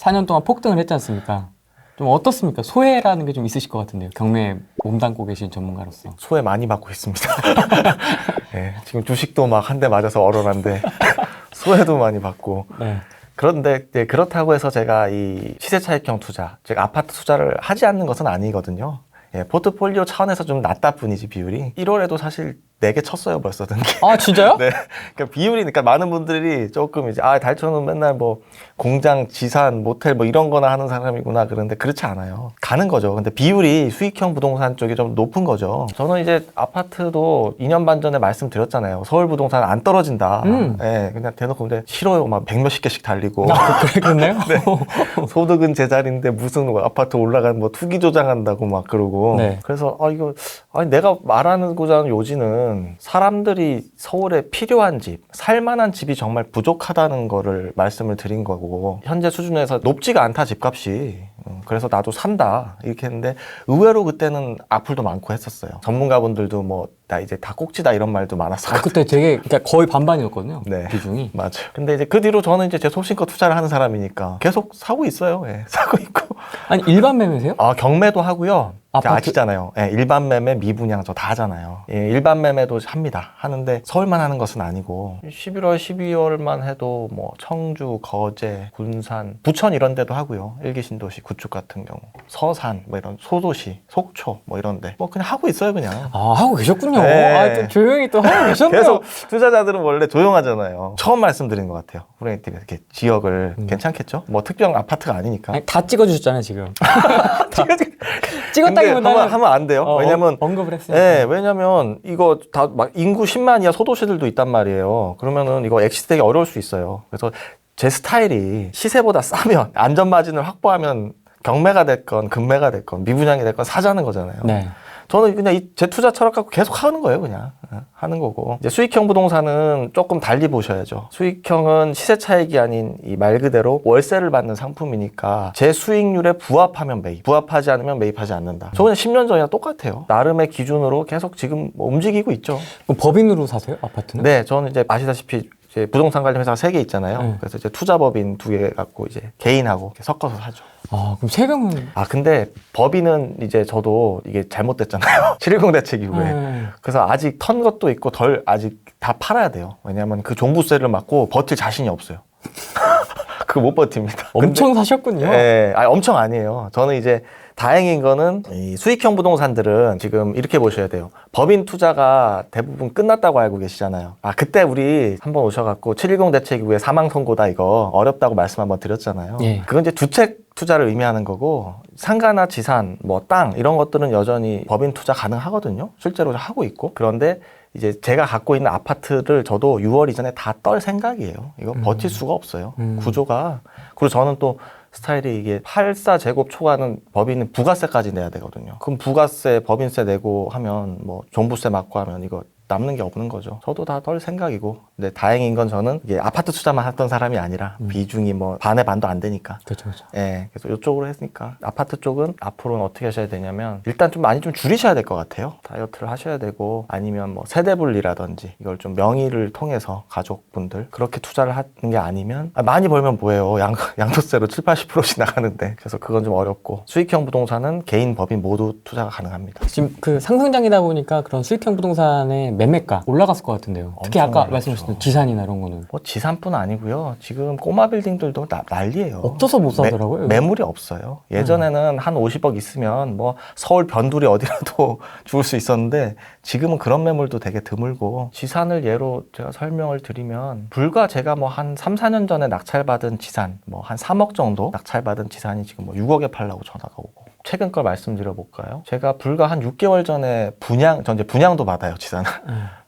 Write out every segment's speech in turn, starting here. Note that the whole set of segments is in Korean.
4년 동안 폭등을 했지 않습니까? 좀 어떻습니까? 소외라는 게 좀 있으실 것 같은데요. 경매에 몸담고 계신 전문가로서. 소외 많이 받고 있습니다. 네, 지금 주식도 막 한 대 맞아서 얼얼한데 소외도 많이 받고. 네. 그런데 이제 그렇다고 해서 제가 이 시세 차익형 투자, 제가 아파트 투자를 하지 않는 것은 아니거든요. 예, 포트폴리오 차원에서 좀 낮다 뿐이지 비율이. 1월에도 사실 4개 쳤어요 벌써 등기. 아 진짜요? 네. 그러니까 비율이니까 많은 분들이 조금 이제 달천은 맨날 뭐 공장, 지산, 모텔 뭐 이런 거나 하는 사람이구나 그런데 그렇지 않아요. 가는 거죠. 근데 비율이 수익형 부동산 쪽이 좀 높은 거죠. 저는 이제 아파트도 2년 반 전에 말씀드렸잖아요. 서울 부동산 안 떨어진다. 예, 그냥 대놓고 근데 싫어요. 막 100몇십 개씩 달리고. 그랬나요? 네. 소득은 제자리인데 무슨 아파트 올라간 뭐 투기 조장한다고 막 그러고. 네. 그래서 내가 말하고자 하는 요지는 사람들이 서울에 필요한 집, 살만한 집이 정말 부족하다는 거를 말씀을 드린 거고 현재 수준에서 높지가 않다 집값이. 그래서 나도 산다 이렇게 했는데 의외로 그때는 악플도 많고 했었어요. 전문가분들도 뭐 나 이제 다 꼭지다 이런 말도 많았어요. 그때 되게 그러니까 거의 반반이었거든요. 네. 비중이. 맞아요. 근데 이제 그 뒤로 저는 이제 제 소신껏 투자를 하는 사람이니까 계속 사고 있어요. 예, 사고 있고. 아니 일반 매매세요? 경매도 하고요. 아파트? 아시잖아요. 예, 일반 매매, 미분양 저 다 하잖아요. 예, 일반 매매도 합니다. 하는데 서울만 하는 것은 아니고 11월, 12월만 해도 뭐 청주, 거제, 군산, 부천 이런 데도 하고요. 일기 신도시, 구축 같은 경우, 서산 뭐 이런 소도시, 속초 뭐 이런데 뭐 그냥 하고 있어요 그냥. 아 하고 계셨군요. 네. 또 조용히 또 하고 계셨네요. 계속 투자자들은 원래 조용하잖아요. 처음 말씀드린 것 같아요. 브레이트가 이렇게 지역을 괜찮겠죠? 뭐 특정 아파트가 아니니까. 아니, 다 찍어주셨잖아요 지금. 근데 찍었다기보다는 하면 안 돼요. 왜냐면 언급을 했으니까. 네, 왜냐면 이거 다 막 인구 10만 이하 소도시들도 있단 말이에요. 그러면은 이거 엑시트되기 어려울 수 있어요. 그래서 제 스타일이 시세보다 싸면 안전 마진을 확보하면 경매가 됐건 금매가 됐건 미분양이 됐건 사자는 거잖아요. 네. 저는 그냥 제 투자 철학 갖고 계속 하는 거예요, 그냥. 하는 거고. 이제 수익형 부동산은 조금 달리 보셔야죠. 수익형은 시세 차익이 아닌 이 말 그대로 월세를 받는 상품이니까 제 수익률에 부합하면 매입, 부합하지 않으면 매입하지 않는다. 저 그냥 10년 전이랑 똑같아요. 나름의 기준으로 계속 지금 뭐 움직이고 있죠. 그럼 법인으로 사세요? 아파트는? 네, 저는 이제 아시다시피 이제 부동산 관련 회사가 3개 있잖아요. 네. 그래서 이제 투자법인 2개 갖고 이제 개인하고 이렇게 섞어서 사죠. 아 그럼 세금은? 근데 법인은 이제 저도 이게 잘못됐잖아요. 710 대책 이후에. 네. 그래서 아직 턴 것도 있고 아직 다 팔아야 돼요. 왜냐하면 그 종부세를 맞고 버틸 자신이 없어요. 그거 못 버팁니다. 엄청 사셨군요. 네, 엄청 아니에요. 저는 이제 다행인 거는 이 수익형 부동산들은 지금 이렇게 보셔야 돼요. 법인 투자가 대부분 끝났다고 알고 계시잖아요. 그때 우리 한번 오셔갖고 710 대책 이후에 사망 선고다 이거 어렵다고 말씀 한번 드렸잖아요. 예. 그건 이제 주택 투자를 의미하는 거고 상가나 지산, 뭐 땅 이런 것들은 여전히 법인 투자 가능하거든요. 실제로 하고 있고. 그런데 이제 제가 갖고 있는 아파트를 저도 6월 이전에 다 떨 생각이에요. 이거 버틸 수가 없어요. 구조가. 그리고 저는 또 스타일이 이게 84제곱 초과는 법인은 부가세까지 내야 되거든요. 그럼 부가세, 법인세 내고 하면 뭐 종부세 맞고 하면 이거 남는 게 없는 거죠. 저도 다 떨 생각이고. 근데 다행인 건 저는 이게 아파트 투자만 했던 사람이 아니라 비중이 뭐 반의 반도 안 되니까. 그렇죠, 그렇죠. 예, 그래서 이쪽으로 했으니까 아파트 쪽은 앞으로는 어떻게 하셔야 되냐면 일단 좀 많이 좀 줄이셔야 될 것 같아요. 다이어트를 하셔야 되고 아니면 뭐 세대 분리라든지 이걸 좀 명의를 통해서 가족분들 그렇게 투자를 하는 게 아니면 많이 벌면 뭐예요? 양도세로 7, 80%씩 나가는데 그래서 그건 좀 어렵고 수익형 부동산은 개인, 법인 모두 투자가 가능합니다. 지금 그 상승장이다 보니까 그런 수익형 부동산의 매매가 올라갔을 것 같은데요. 특히 아까 올랐죠. 말씀하셨던 지산이나 이런 거는 뭐 지산뿐 아니고요. 지금 꼬마 빌딩들도 난리예요. 없어서 못 사더라고요. 매물이 없어요. 예전에는 한 50억 있으면 뭐 서울 변두리 어디라도 죽을 수 있었는데 지금은 그런 매물도 되게 드물고 지산을 예로 제가 설명을 드리면 불과 제가 뭐 한 3, 4년 전에 낙찰받은 지산 뭐 한 3억 정도 낙찰받은 지산이 지금 뭐 6억에 팔라고 전화가 오고 최근 걸 말씀드려 볼까요? 제가 불과 한 6개월 전에 전 이제 분양도 받아요, 지산을.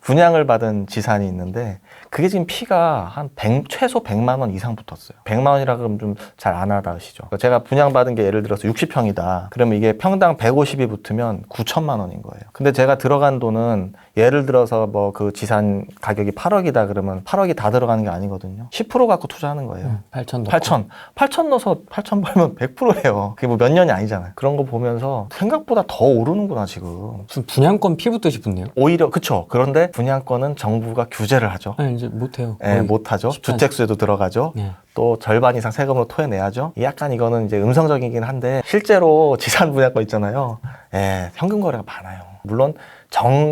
분양을 받은 지산이 있는데 그게 지금 피가 한 최소 100만 원 이상 붙었어요. 100만 원이라 그러면 좀 잘 안 와닿으시죠? 제가 분양받은 게 예를 들어서 60평이다. 그러면 이게 평당 150이 붙으면 9천만 원인 거예요. 근데 제가 들어간 돈은 예를 들어서 뭐 그 지산 가격이 8억이다 그러면 8억이 다 들어가는 게 아니거든요. 10% 갖고 투자하는 거예요. 8천 넣고. 8천 넣어서 8천 벌면 100%예요. 그게 뭐 몇 년이 아니잖아요. 그런 거 보면서 생각보다 더 오르는구나 지금. 무슨 분양권 피 붙듯이 붙네요. 오히려 그쵸. 그런데 분양권은 정부가 규제를 하죠. 네, 이제 못해요. 예, 못하죠. 쉽지 않죠. 주택수에도 들어가죠. 네. 또 절반 이상 세금으로 토해내야죠. 약간 이거는 이제 음성적이긴 한데 실제로 지산 분양권 있잖아요. 예, 현금 거래가 많아요. 물론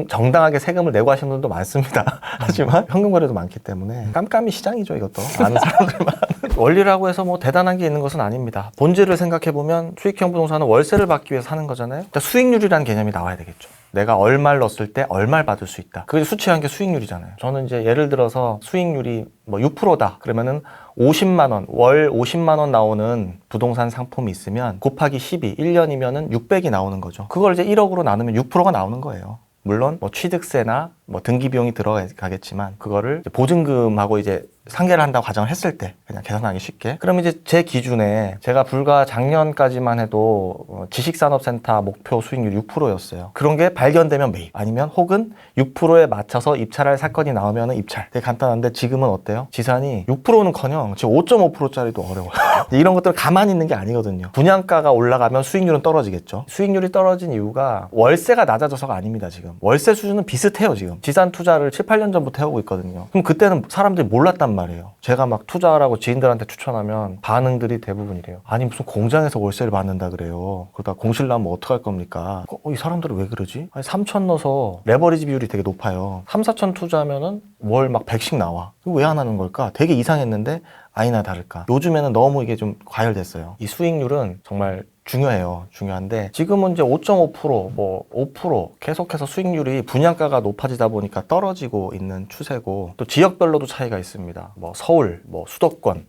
정당하게 세금을 내고 하시는 분들도 많습니다. 하지만 현금 거래도 많기 때문에 깜깜이 시장이죠, 이것도. 아는 사람들만. 원리라고 해서 뭐 대단한 게 있는 것은 아닙니다. 본질을 생각해 보면 수익형 부동산은 월세를 받기 위해서 사는 거잖아요. 일단 수익률이라는 개념이 나와야 되겠죠. 내가 얼마를 넣었을 때 얼마를 받을 수 있다. 그게 수치한 게 수익률이잖아요. 저는 이제 예를 들어서 수익률이 뭐 6%다. 그러면은 50만 원, 월 50만 원 나오는 부동산 상품이 있으면 곱하기 12, 1년이면은 600이 나오는 거죠. 그걸 이제 1억으로 나누면 6%가 나오는 거예요. 물론 뭐 취득세나 뭐 등기 비용이 들어가겠지만 그거를 이제 보증금하고 이제 상계를 한다고 가정을 했을 때 그냥 계산하기 쉽게. 그럼 이제 제 기준에 제가 불과 작년까지만 해도 지식산업센터 목표 수익률 6%였어요. 그런 게 발견되면 매입, 아니면 혹은 6%에 맞춰서 입찰할 사건이 나오면 입찰. 되게 간단한데 지금은 어때요? 지산이 6%는커녕 지금 5.5%짜리도 어려워요. 이런 것들은 가만히 있는 게 아니거든요. 분양가가 올라가면 수익률은 떨어지겠죠. 수익률이 떨어진 이유가 월세가 낮아져서가 아닙니다. 지금 월세 수준은 비슷해요. 지금 지산 투자를 7, 8년 전부터 해오고 있거든요. 그럼 그때는 사람들이 몰랐단 말이에요. 제가 막 투자하라고 지인들한테 추천하면 반응들이 대부분이래요. 아니 무슨 공장에서 월세를 받는다 그래요. 그러다 공실 나면 어떡할 겁니까? 이 사람들은 왜 그러지? 아니 3천 넣어서 레버리지 비율이 되게 높아요. 3, 4천 투자하면은 월 막 100씩 나와. 왜 안 하는 걸까? 되게 이상했는데 아니나 다를까. 요즘에는 너무 이게 좀 과열됐어요. 이 수익률은 정말 중요해요. 중요한데 지금은 이제 5.5%, 뭐 5% 계속해서 수익률이 분양가가 높아지다 보니까 떨어지고 있는 추세고, 또 지역별로도 차이가 있습니다. 뭐 서울, 뭐 수도권,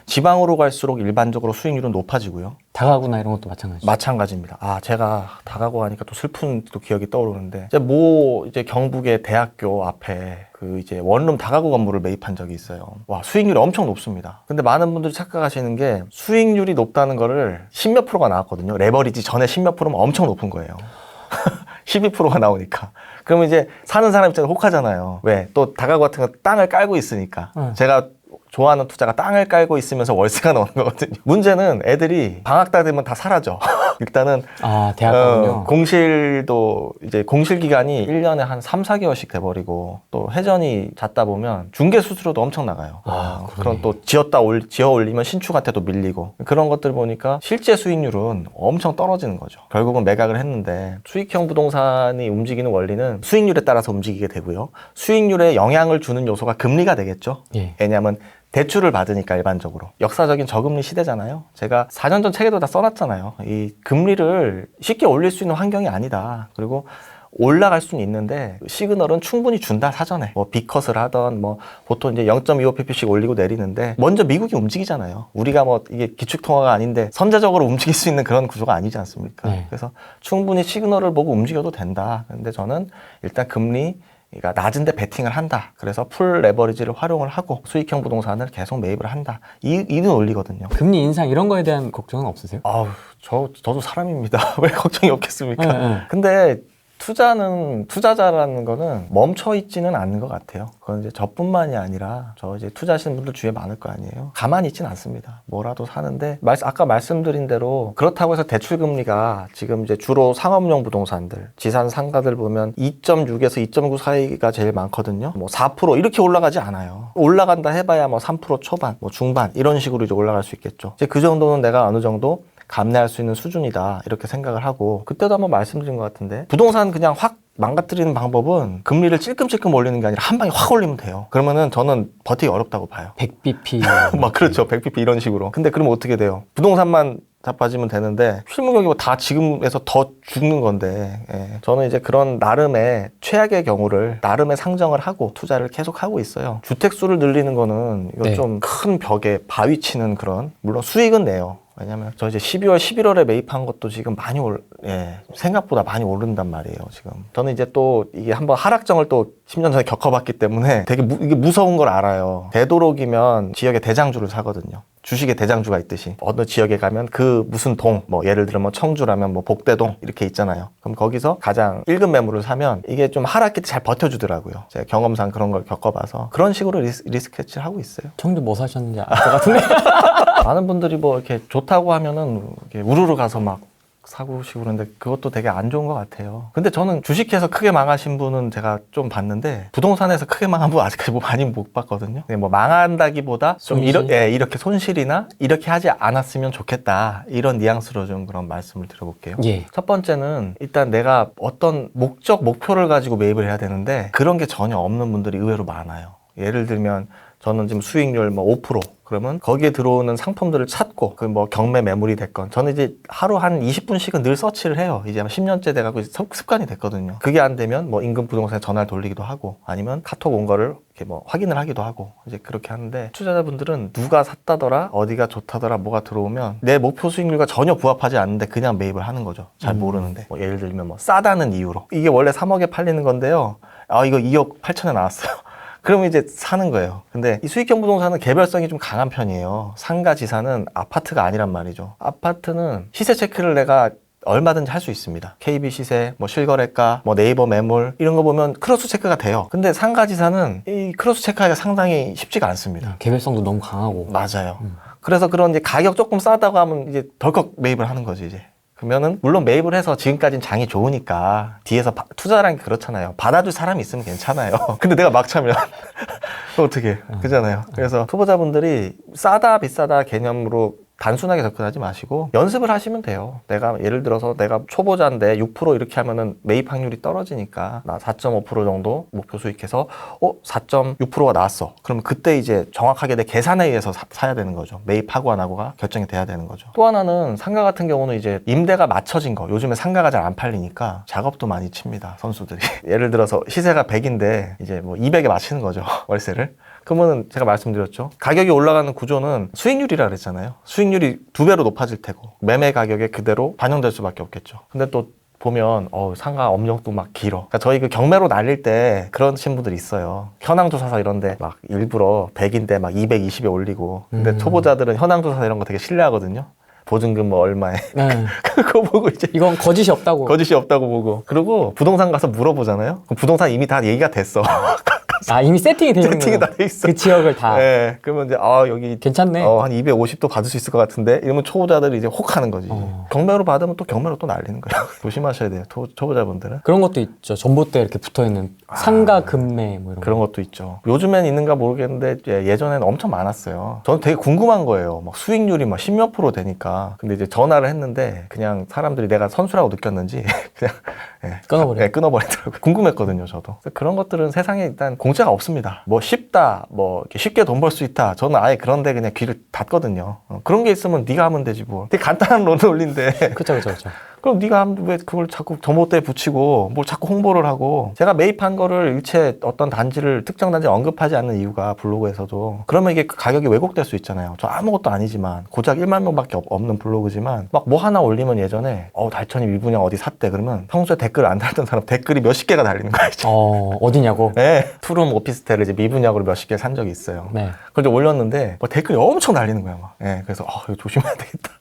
지방으로 갈수록 일반적으로 수익률은 높아지고요. 다가구나 이런 것도 마찬가지죠. 마찬가지입니다. 아, 제가 다가구 하니까 또 슬픈 또 기억이 떠오르는데, 이제 경북의 대학교 앞에 그 이제 원룸 다가구 건물을 매입한 적이 있어요. 와, 수익률이 엄청 높습니다. 근데 많은 분들이 착각하시는 게 수익률이 높다는 거를 10몇 프로가 나왔거든요. 레버리지 전에 10몇 프로면 엄청 높은 거예요. 12%가 나오니까. 그러면 이제 사는 사람 입장에서 혹하잖아요. 왜? 또 다가구 같은 거 땅을 깔고 있으니까. 제가 좋아하는 투자가 땅을 깔고 있으면서 월세가 나오는 거거든요. 문제는 애들이 방학 때 되면 다 사라져. 일단은 대학가군요. 공실도 이제 공실 기간이 1년에 한 3, 4개월씩 돼버리고, 또 회전이 잦다 보면 중개 수수료도 엄청 나가요. 그럼 또 지어 올리면 신축한테도 밀리고, 그런 것들 보니까 실제 수익률은 엄청 떨어지는 거죠. 결국은 매각을 했는데, 수익형 부동산이 움직이는 원리는 수익률에 따라서 움직이게 되고요. 수익률에 영향을 주는 요소가 금리가 되겠죠. 예. 왜냐하면 대출을 받으니까. 일반적으로 역사적인 저금리 시대잖아요. 제가 4년 전 책에도 다 써놨잖아요. 이 금리를 쉽게 올릴 수 있는 환경이 아니다. 그리고 올라갈 수는 있는데 시그널은 충분히 준다, 사전에. 뭐 B컷을 하던 뭐 보통 이제 0.25pp씩 올리고 내리는데, 먼저 미국이 움직이잖아요. 우리가 뭐 이게 기축통화가 아닌데 선제적으로 움직일 수 있는 그런 구조가 아니지 않습니까? 네. 그래서 충분히 시그널을 보고 움직여도 된다. 근데 저는 일단 금리 그러니까 낮은데 베팅을 한다. 그래서 풀 레버리지를 활용을 하고 수익형 부동산을 계속 매입을 한다. 이는 논리거든요. 금리 인상 이런 거에 대한 걱정은 없으세요? 아우, 저도 사람입니다. 왜 걱정이 없겠습니까? 네. 근데 투자자라는 거는 멈춰 있지는 않는 것 같아요. 그건 이제 저뿐만이 아니라 이제 투자하시는 분들 주위에 많을 거 아니에요. 가만히 있지는 않습니다. 뭐라도 사는데, 아까 말씀드린 대로 그렇다고 해서 대출 금리가 지금 이제 주로 상업용 부동산들, 지산 상가들 보면 2.6에서 2.9 사이가 제일 많거든요. 뭐 4% 이렇게 올라가지 않아요. 올라간다 해봐야 뭐 3% 초반, 뭐 중반 이런 식으로 이제 올라갈 수 있겠죠. 이제 그 정도는 내가 어느 정도 감내할 수 있는 수준이다, 이렇게 생각을 하고, 그때도 한번 말씀드린 것 같은데, 부동산 그냥 확 망가뜨리는 방법은 금리를 찔끔찔끔 올리는 게 아니라 한 방에 확 올리면 돼요. 그러면은 저는 버티기 어렵다고 봐요. 100bp. 막 그렇죠. 100bp 이런 식으로. 근데 그러면 어떻게 돼요? 부동산만 자빠지면 되는데 실무경이 뭐 다 지금에서 더 죽는 건데, 예. 저는 이제 그런 나름의 최악의 경우를 나름의 상정을 하고 투자를 계속 하고 있어요. 주택수를 늘리는 거는 이거 네. 좀 큰 벽에 바위 치는 그런, 물론 수익은 내요. 왜냐면 저 이제 12월, 11월에 매입한 것도 지금 많이 생각보다 많이 오른단 말이에요, 지금. 저는 이제 또 이게 한번 하락정을 또 10년 전에 겪어봤기 때문에 되게 이게 무서운 걸 알아요. 되도록이면 지역에 대장주를 사거든요. 주식에 대장주가 있듯이 어느 지역에 가면 그 무슨 동, 뭐 예를 들면 뭐 청주라면 뭐 복대동 이렇게 있잖아요. 그럼 거기서 가장 1급 매물을 사면 이게 좀 하락기 때 잘 버텨주더라고요. 제가 경험상 그런 걸 겪어봐서 그런 식으로 리스크 해치를 하고 있어요. 청주 뭐 사셨는지 알 것 같은데. 많은 분들이 뭐 이렇게 좋다고 하면은 이렇게 우르르 가서 막 사고시고 그런데 그것도 되게 안 좋은 것 같아요. 근데 저는 주식해서 크게 망하신 분은 제가 좀 봤는데 부동산에서 크게 망한 분 아직까지 뭐 많이 못 봤거든요. 뭐 망한다기보다 좀 손실? 이렇게 손실이나 이렇게 하지 않았으면 좋겠다 이런 뉘앙스로 좀 그런 말씀을 드려볼게요. 예. 첫 번째는 일단 내가 어떤 목표를 가지고 매입을 해야 되는데 그런 게 전혀 없는 분들이 의외로 많아요. 예를 들면 저는 지금 수익률 뭐 5% 그러면 거기에 들어오는 상품들을 찾고 그 뭐 경매 매물이 됐건 저는 이제 하루 한 20분씩은 늘 서치를 해요. 이제 10년째 돼가고 습관이 됐거든요. 그게 안 되면 뭐 인근 부동산에 전화를 돌리기도 하고 아니면 카톡 온 거를 이렇게 뭐 확인을 하기도 하고 이제 그렇게 하는데 투자자분들은 누가 샀다더라 어디가 좋다더라 뭐가 들어오면 내 목표 수익률과 전혀 부합하지 않는데 그냥 매입을 하는 거죠. 잘 모르는데 뭐 예를 들면 뭐 싸다는 이유로 이게 원래 3억에 팔리는 건데요. 아 이거 2억 8천에 나왔어요. 그러면 이제 사는 거예요. 근데 이 수익형 부동산은 개별성이 좀 강한 편이에요. 상가 지사는 아파트가 아니란 말이죠. 아파트는 시세 체크를 내가 얼마든지 할 수 있습니다. KB 시세, 뭐 실거래가, 뭐 네이버 매물 이런 거 보면 크로스 체크가 돼요. 근데 상가 지사는 이 크로스 체크하기가 상당히 쉽지가 않습니다. 개별성도 너무 강하고. 맞아요. 그래서 그런 이제 가격 조금 싸다고 하면 이제 덜컥 매입을 하는 거지 이제. 그러면은 물론 매입을 해서 지금까지는 장이 좋으니까 뒤에서 투자라는 게 그렇잖아요. 받아줄 사람이 있으면 괜찮아요. 근데 내가 막 차면 어떻게 그잖아요. 그래서 초보자분들이 싸다 비싸다 개념으로 단순하게 접근하지 마시고 연습을 하시면 돼요. 내가 예를 들어서 내가 초보자인데 6% 이렇게 하면은 매입 확률이 떨어지니까 나 4.5% 정도 목표 수익해서 4.6%가 나왔어. 그러면 그때 이제 정확하게 내 계산에 의해서 사야 되는 거죠. 매입하고 안 하고가 결정이 돼야 되는 거죠. 또 하나는 상가 같은 경우는 이제 임대가 맞춰진 거. 요즘에 상가가 잘 안 팔리니까 작업도 많이 칩니다. 선수들이. 예를 들어서 시세가 100인데 이제 뭐 200에 맞추는 거죠. 월세를. 그러면은 제가 말씀드렸죠. 가격이 올라가는 구조는 수익률이라 그랬잖아요. 수익률이 2배로 높아질 테고 매매 가격에 그대로 반영될 수밖에 없겠죠. 근데 또 보면 상가 업력도 막 길어. 그러니까 저희 그 경매로 날릴 때 그런 신분들이 있어요. 현황조사사 이런데 막 일부러 100인데 막 220에 올리고. 근데 초보자들은 현황조사 이런 거 되게 신뢰하거든요. 보증금 뭐 얼마에. 네. 그거 보고 이제 이건 거짓이 없다고. 거짓이 없다고 보고. 그리고 부동산 가서 물어보잖아요. 그럼 부동산 이미 다 얘기가 됐어. 아, 이미 세팅이 되어 있는 세팅이 거예요. 다 돼 있어. 그 지역을 다. 네. 그러면 이제 여기 괜찮네. 한 250도 받을 수 있을 것 같은데 이러면 초보자들이 이제 혹하는 거지. 경매로 받으면 또 경매로 또 날리는 거예요. 조심하셔야 돼요. 초보자분들은. 그런 것도 있죠. 전봇대 이렇게 붙어 있는 상가 금매 뭐 이런 그런 것도 있죠. 요즘엔 있는가 모르겠는데 예전에는 엄청 많았어요. 저는 되게 궁금한 거예요. 막 수익률이 막 10몇 프로 되니까. 근데 이제 전화를 했는데 그냥 사람들이 내가 선수라고 느꼈는지 그냥 끊어버리더라고요. 궁금했거든요, 저도. 그런 것들은 세상에 일단 공짜가 없습니다. 뭐 쉽다, 뭐 이렇게 쉽게 돈 벌 수 있다. 저는 아예 그런데 그냥 귀를 닫거든요. 그런 게 있으면 네가 하면 되지 뭐. 되게 간단한 론논리인데. 그렇죠. 그럼 네가 하면 왜 그걸 자꾸 전봇대에 붙이고 뭘 자꾸 홍보를 하고. 제가 매입한 거를 일체 어떤 단지를 특정 단지 언급하지 않는 이유가 블로그에서도 그러면 이게 가격이 왜곡될 수 있잖아요. 저 아무것도 아니지만 고작 1만 명밖에 없는 블로그지만 막 뭐 하나 올리면 예전에 달천이 밀분양 어디 샀대 그러면 평소에 댓글 안 달던 사람 댓글이 몇십 개가 달리는 거예요. 어디냐고? 네. 투룸 오피스텔을 이제 미분양으로 몇십 개 산 적이 있어요. 네. 그걸 이제 올렸는데 댓글이 엄청 달리는 거야 막. 네. 그래서 이거 조심해야 되겠다.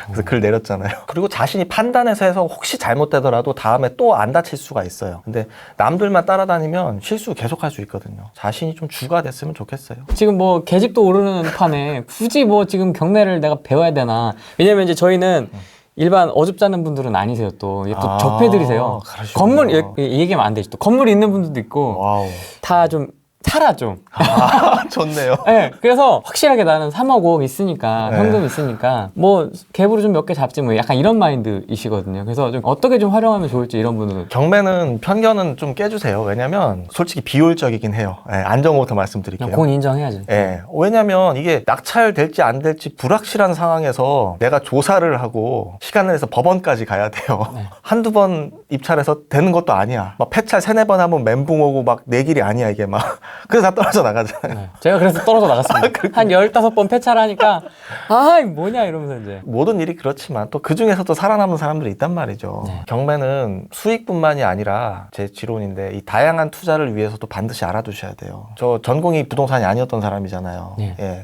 그래서 글 내렸잖아요. 그리고 자신이 판단해서 해서 혹시 잘못되더라도 다음에 또 안 다칠 수가 있어요. 근데 남들만 따라다니면 실수 계속 할 수 있거든요. 자신이 좀 주가 됐으면 좋겠어요. 지금 뭐 계집도 오르는 판에 굳이 뭐 지금 경매를 내가 배워야 되나? 왜냐면 이제 저희는 일반 어줍잖은 분들은 아니세요 또. 이게 또 접해드리세요. 그러시군요. 건물 얘기하면 안 되지. 또 건물 있는 분들도 있고 와우. 다 좀 살아 좀. 좋네요. 네, 그래서 확실하게 나는 3억 5억 있으니까 네. 현금 있으니까 뭐 갭으로 좀 몇 개 잡지 뭐 약간 이런 마인드이시거든요. 그래서 좀 어떻게 좀 활용하면 좋을지 이런 분들은. 경매는 편견은 좀 깨주세요. 왜냐면 솔직히 비효율적이긴 해요. 안정호부터 말씀드릴게요. 그건 인정해야지. 왜냐면 이게 낙찰될지 안 될지 불확실한 상황에서 내가 조사를 하고 시간을 내서 법원까지 가야 돼요. 한두 번 입찰해서 되는 것도 아니야. 막 폐찰 3-4번 하면 멘붕 오고 막 내 길이 아니야 이게 막. 그래서 다 떨어져 나가잖아요. 제가 그래서 떨어져 나갔습니다. 한 15번 폐찰하니까 뭐냐 이러면서 이제. 모든 일이 그렇지만 또 그중에서도 살아남은 사람들이 있단 말이죠. 경매는 수익뿐만이 아니라 제 지론인데 이 다양한 투자를 위해서도 반드시 알아두셔야 돼요. 저 전공이 부동산이 아니었던 사람이잖아요.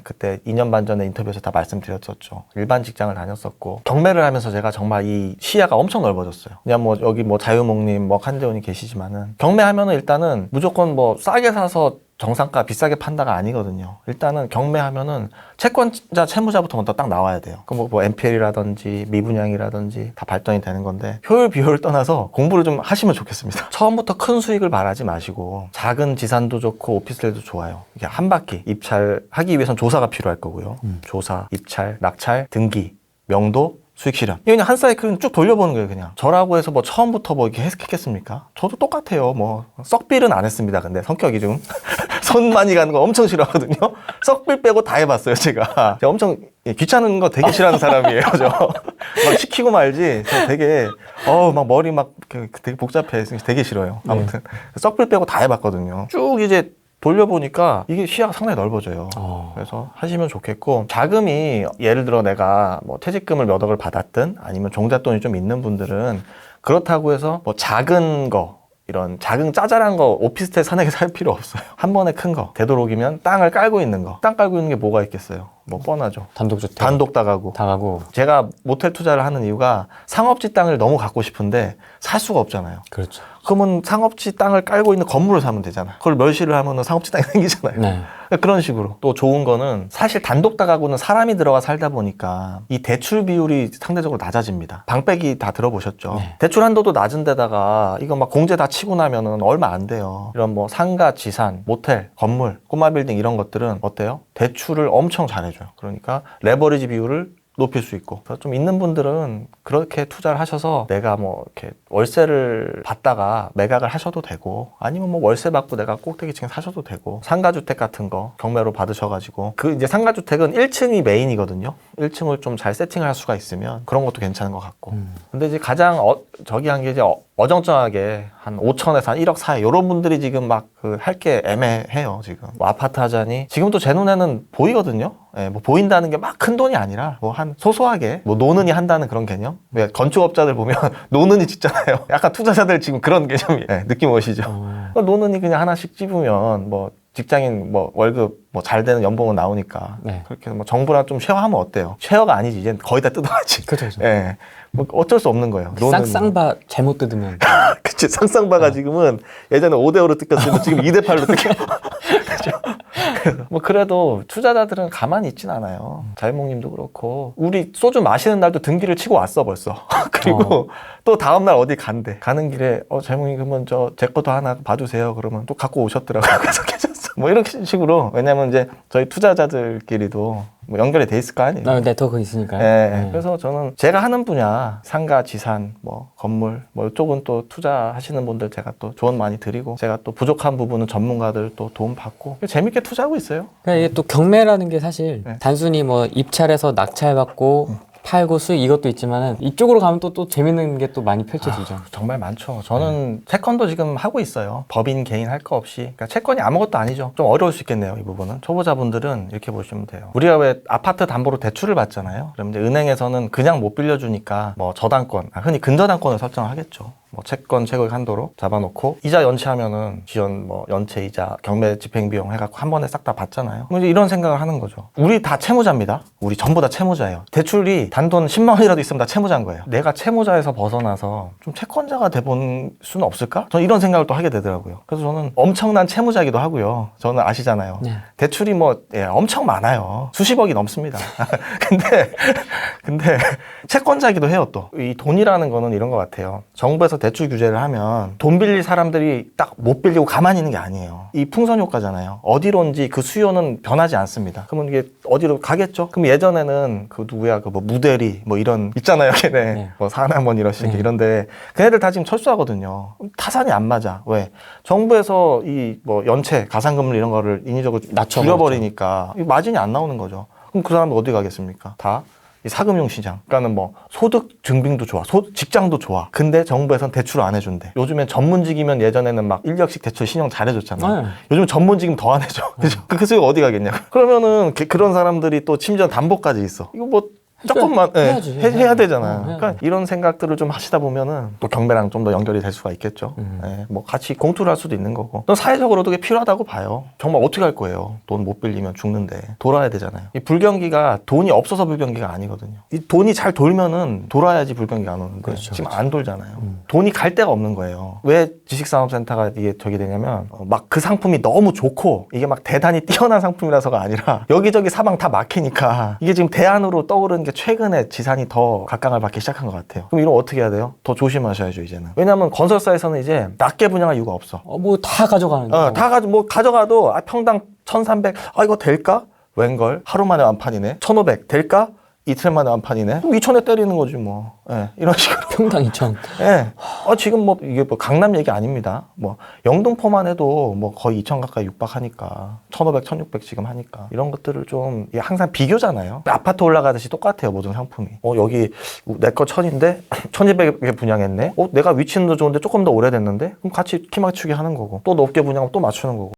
그때 2년 반 전에 인터뷰에서 다 말씀드렸었죠. 일반 직장을 다녔었고 경매를 하면서 제가 정말 이 시야가 엄청 넓어졌어요. 그냥 뭐 여기 뭐 자유목님 뭐 한재훈이 계시지만은 경매하면은 일단은 무조건 뭐 싸게 사서 정상가 비싸게 판다가 아니거든요. 일단은 경매하면은 채권자 채무자부터 먼저 딱 나와야 돼요. 그럼 뭐 NPL이라든지 미분양이라든지 다 발동이 되는 건데 효율 비효율 떠나서 공부를 좀 하시면 좋겠습니다. 처음부터 큰 수익을 말하지 마시고 작은 지산도 좋고 오피스텔도 좋아요. 이게 한 바퀴 입찰하기 위해선 조사가 필요할 거고요. 조사, 입찰, 낙찰, 등기, 명도, 수익 실현. 이거 그냥 한 사이클은 쭉 돌려보는 거예요, 그냥. 저라고 해서 뭐 처음부터 뭐 이렇게 했겠습니까? 저도 똑같아요. 뭐 썩빌은 안 했습니다. 근데 성격이 좀 손 많이 가는 거 엄청 싫어하거든요. 썩빌 빼고 다 해봤어요, 제가 엄청 귀찮은 거 되게 싫어하는 사람이에요, 저. 막 시키고 말지. 저 되게 막 머리 막 되게 복잡해. 되게 싫어요. 아무튼 썩빌 빼고 다 해봤거든요. 쭉 이제 돌려보니까 이게 시야가 상당히 넓어져요. 그래서 하시면 좋겠고, 자금이 예를 들어 내가 뭐 퇴직금을 몇 억을 받았든 아니면 종잣돈이 좀 있는 분들은 그렇다고 해서 뭐 작은 거, 이런 작은 짜잘한 거 오피스텔 산에게 살 필요 없어요. 한 번에 큰 거, 되도록이면 땅을 깔고 있는 거. 땅 깔고 있는 게 뭐가 있겠어요? 뭐 뻔하죠. 단독주택. 단독 다가구. 다가구. 제가 모텔 투자를 하는 이유가 상업지 땅을 너무 갖고 싶은데 살 수가 없잖아요. 그렇죠. 그러면 상업지 땅을 깔고 있는 건물을 사면 되잖아요. 그걸 멸시를 하면 상업지 땅이 생기잖아요. 네. 그런 식으로. 또 좋은 거는 사실 단독 다가구는 사람이 들어가 살다 보니까 이 대출 비율이 상대적으로 낮아집니다. 방빼기 다 들어보셨죠? 네. 대출 한도도 낮은 데다가 이거 막 공제 다 치고 나면은 얼마 안 돼요. 이런 뭐 상가, 지산, 모텔, 건물, 꼬마 빌딩 이런 것들은 어때요? 대출을 엄청 잘해줘요. 그러니까 레버리지 비율을 높일 수 있고. 그래서 좀 있는 분들은 그렇게 투자를 하셔서 내가 뭐 이렇게 월세를 받다가 매각을 하셔도 되고, 아니면 뭐 월세 받고 내가 꼭대기층에 사셔도 되고, 상가주택 같은 거 경매로 받으셔가지고, 그 이제 상가주택은 1층이 메인이거든요. 1층을 좀 잘 세팅을 할 수가 있으면 그런 것도 괜찮은 것 같고. 근데 이제 가장 저기 한 게 이제 어정쩡하게 한 5천에서 한 1억 사이 이런 분들이 지금 막 그 할 게 애매해요. 지금 뭐 아파트 하자니 지금도 제 눈에는 보이거든요. 예, 뭐 보인다는 게 막 큰 돈이 아니라 뭐 한 소소하게 뭐 노는이 한다는 그런 개념. 왜 건축업자들 보면 노는이 짓잖아요. 약간 투자자들 지금 그런 개념이 느낌 오시죠? 노는이 그냥 하나씩 찝으면 뭐 직장인 뭐 월급 뭐 잘 되는 연봉은 나오니까 그렇게 뭐 정부랑 좀 쉐어하면 어때요? 쉐어가 아니지, 이제 거의 다 뜯어가지. 그렇죠. 예, 뭐 어쩔 수 없는 거예요. 쌍쌍바 잘못 뜯으면. 그치, 쌍쌍바가 지금은 예전에 5대5로 뜯겼으면 지금 2대8로 뜯겨. 그죠? 뭐 그래도 투자자들은 가만히 있진 않아요. 자유목님도 그렇고, 우리 소주 마시는 날도 등기를 치고 왔어 벌써. 그리고 또 다음날 어디 간대. 가는 길에 자유목님 그러면 제 것도 하나 봐주세요. 그러면 또 갖고 오셨더라고요. 그래서 괜찮았어. 뭐 이런 식으로. 왜냐면 이제 저희 투자자들끼리도 뭐 연결이 돼 있을 거 아니에요. 네트워크 있으니까요. 네. 그래서 저는 제가 하는 분야, 상가, 지산, 뭐 건물, 뭐 이쪽은 또 투자하시는 분들 제가 또 조언 많이 드리고, 제가 또 부족한 부분은 전문가들 또 도움 받고 재밌게 투자하고 있어요. 그러니까 이게 또 경매라는 게 사실 단순히 뭐 입찰해서 낙찰받고 팔고 수익 이것도 있지만은 이쪽으로 가면 또 재밌는 게 또 많이 펼쳐지죠. 정말 많죠. 저는 채권도 지금 하고 있어요. 법인 개인 할 거 없이. 그러니까 채권이 아무것도 아니죠. 좀 어려울 수 있겠네요, 이 부분은. 초보자분들은 이렇게 보시면 돼요. 우리가 왜 아파트 담보로 대출을 받잖아요. 그럼 이제 은행에서는 그냥 못 빌려주니까 뭐 저당권, 흔히 근저당권을 설정을 하겠죠. 뭐 채권 최고액 한도로 잡아놓고 이자 연체하면은 지연 뭐 연체 이자 경매 집행 비용 해갖고 한 번에 싹 다 받잖아요. 그럼 이제 이런 생각을 하는 거죠. 우리 다 채무자입니다. 우리 전부 다 채무자예요. 대출이 단돈 10만 원이라도 있으면 다 채무자인 거예요. 내가 채무자에서 벗어나서 좀 채권자가 돼본 수는 없을까? 저는 이런 생각을 또 하게 되더라고요. 그래서 저는 엄청난 채무자이기도 하고요. 저는 아시잖아요. 대출이 뭐 엄청 많아요. 수십억이 넘습니다. 근데 채권자이기도 해요. 또 이 돈이라는 거는 이런 것 같아요. 정부에서 대출 규제를 하면 돈 빌릴 사람들이 딱 못 빌리고 가만히 있는 게 아니에요. 이 풍선 효과잖아요. 어디론지 그 수요는 변하지 않습니다. 그러면 이게 어디로 가겠죠? 그럼 예전에는 그 누구야, 그 뭐 무대리 뭐 이런 있잖아요. 걔네 뭐 사나먼 이런 식 이런데 걔네들 다 지금 철수하거든요. 타산이 안 맞아. 왜? 정부에서 이 뭐 연체 가상금리 이런 거를 인위적으로 줄여버리니까 이 마진이 안 나오는 거죠. 그럼 그 사람들 어디 가겠습니까? 다 이 사금융 시장. 그러니까는 뭐 소득 증빙도 좋아, 직장도 좋아. 근데 정부에선 대출을 안 해준대. 요즘엔 전문직이면 예전에는 막 1력씩 대출 신용 잘해줬잖아. 요즘 전문직이면 더 안 해줘. 그죠? 그 수익 어디 가겠냐? 그러면은 그런 사람들이 또 심지어 담보까지 있어. 이거 뭐 조금만 해야지. 해야 되잖아요. 해야지. 그러니까 이런 생각들을 좀 하시다 보면은 또 경매랑 좀 더 연결이 될 수가 있겠죠. 뭐 같이 공투를 할 수도 있는 거고. 또 사회적으로도 그게 필요하다고 봐요. 정말 어떻게 할 거예요? 돈 못 빌리면 죽는데 돌아야 되잖아요. 이 불경기가 돈이 없어서 불경기가 아니거든요. 이 돈이 잘 돌면은 돌아야지 불경기가 안 오는데 그렇죠, 지금 안 돌잖아요. 돈이 갈 데가 없는 거예요. 왜 지식산업센터가 이게 저기 되냐면 막 그 상품이 너무 좋고 이게 막 대단히 뛰어난 상품이라서가 아니라 여기저기 사방 다 막히니까 이게 지금 대안으로 떠오르는 게 최근에 지산이 더 각광을 받기 시작한 것 같아요. 그럼 이런 어떻게 해야 돼요? 더 조심하셔야죠 이제는. 왜냐하면 건설사에서는 이제 낮게 분양할 이유가 없어. 뭐 다 가져가는데. 뭐 가져가도 평당 1,300 이거 될까? 웬걸? 하루 만에 완판이네. 1,500 될까? 이틀 만에 완판이네. 그럼 2,000에 때리는 거지 뭐. 예, 이런 식으로. 평당 2천. 예. 지금 뭐 이게 뭐 강남 얘기 아닙니다. 뭐 영등포만 해도 뭐 거의 2,000 가까이 육박하니까 1,500, 1,600 지금 하니까 이런 것들을 좀 이게 항상 비교잖아요. 아파트 올라가듯이 똑같아요 모든 상품이. 여기 내 거 1,000인데 1,200에 분양했네. 내가 위치는 더 좋은데 조금 더 오래됐는데 그럼 같이 키 맞추기 하는 거고 또 높게 분양하면 또 맞추는 거고.